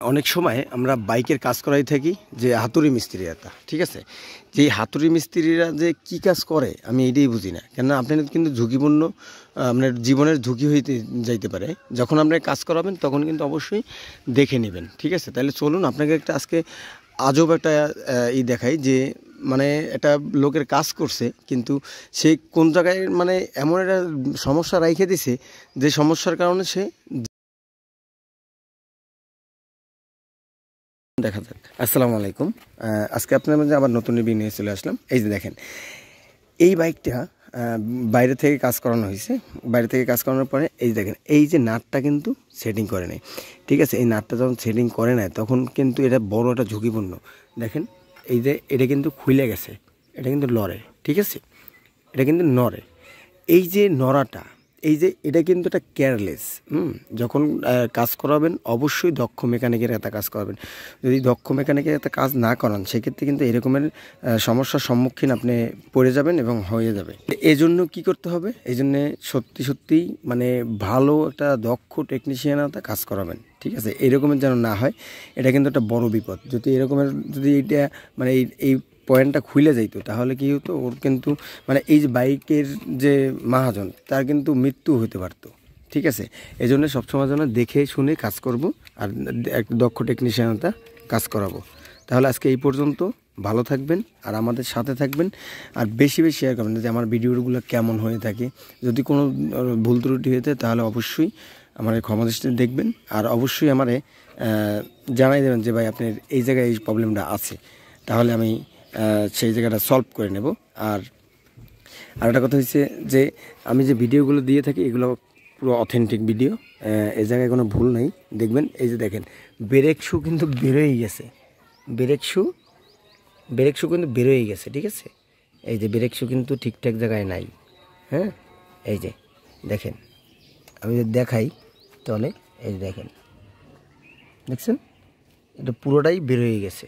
অনেক সময় আমরা বাইকের কাজ করাই থাকি যে হাতুড়ি মিস্ত্রিরা, ঠিক আছে? যে হাতুড়ি মিস্ত্রিরা যে কি কাজ করে আমি এটাই বুঝি না। কেননা আপনার কিন্তু ঝুঁকিপূর্ণ, আপনার জীবনের ঝুঁকি হইতে যাইতে পারে। যখন আপনি কাজ করাবেন তখন কিন্তু অবশ্যই দেখে নেবেন, ঠিক আছে? তাহলে চলুন আপনাকে একটা আজকে আজব একটা দেখাই যে মানে একটা লোকের কাজ করছে, কিন্তু সে কোন জায়গায় মানে এমন একটা সমস্যা রাইখে দিছে যে সমস্যার কারণে সে দেখা যাক। আসসালামু আলাইকুম। আজকে আপনার মাঝে আবার নতুন রিভিউ নিয়ে চলে আসলাম। এই যে দেখেন, এই বাইকটা বাইরে থেকে কাজ করানো হয়েছে। বাইরে থেকে কাজ করানোর পরে এই যে দেখেন, এই যে নাটটা কিন্তু সেটিং করে নেয়, ঠিক আছে? এই নাটটা যখন সেটিং করে নেয় তখন কিন্তু এটা বড় একটা ঝুঁকিপূর্ণ। দেখেন এই যে এটা কিন্তু খুলে গেছে, এটা কিন্তু লড়ে, ঠিক আছে? এটা কিন্তু নড়ে। এই যে নড়াটা, এই যে এটা কিন্তু একটা কেয়ারলেস। যখন কাজ করাবেন অবশ্যই দক্ষ মেকানিকের একটা কাজ করাবেন। যদি দক্ষ মেকানিকের একটা কাজ না করান সেক্ষেত্রে কিন্তু এরকমের সমস্যার সম্মুখীন আপনি পড়ে যাবেন এবং হয়ে যাবে। এই জন্য কী করতে হবে? এই জন্যে সত্যি সত্যিই মানে ভালো একটা দক্ষ টেকনিশিয়ান একটা কাজ করাবেন, ঠিক আছে? এরকমের যেন না হয়, এটা কিন্তু একটা বড় বিপদ। যদি এরকমের যদি এইটা মানে এই পয়েন্টটা খুলে যাইতো তাহলে কী হতো, ওর কিন্তু মানে এই যে বাইকের যে মহাজন তার কিন্তু মৃত্যু হতে পারতো, ঠিক আছে? এই জন্য সবসময় যেন দেখে শুনে কাজ করব আর এক দক্ষ টেকনিশিয়ানটা কাজ করাবো। তাহলে আজকে এই পর্যন্ত। ভালো থাকবেন আর আমাদের সাথে থাকবেন, আর বেশি বেশি শেয়ার করবেন যে আমার ভিডিওগুলো কেমন হয়ে থাকে। যদি কোনো ভুল ত্রুটি হয়ে থাকে তাহলে অবশ্যই আমার ক্ষমা দৃষ্টিতে দেখবেন, আর অবশ্যই আমারে জানাই দেবেন যে ভাই আপনার এই জায়গায় এই প্রবলেমটা আছে, তাহলে আমি সেই জায়গাটা সলভ করে নেব। আর একটা কথা হচ্ছে যে আমি যে ভিডিওগুলো দিয়ে থাকি এগুলো পুরো অথেন্টিক ভিডিও, এই জায়গায় কোনো ভুল নেই। দেখবেন এই যে দেখেন, ব্রেক শু কিন্তু বেরোই গেছে, ব্রেক শু কিন্তু বেরোই গেছে, ঠিক আছে? এই যে ব্রেক শু কিন্তু ঠিকঠাক জায়গায় নাই। হ্যাঁ, এই যে দেখেন, আমি যদি দেখাই তাহলে এই যে দেখেন, দেখছেন এটা পুরোটাই বেরোয় গেছে।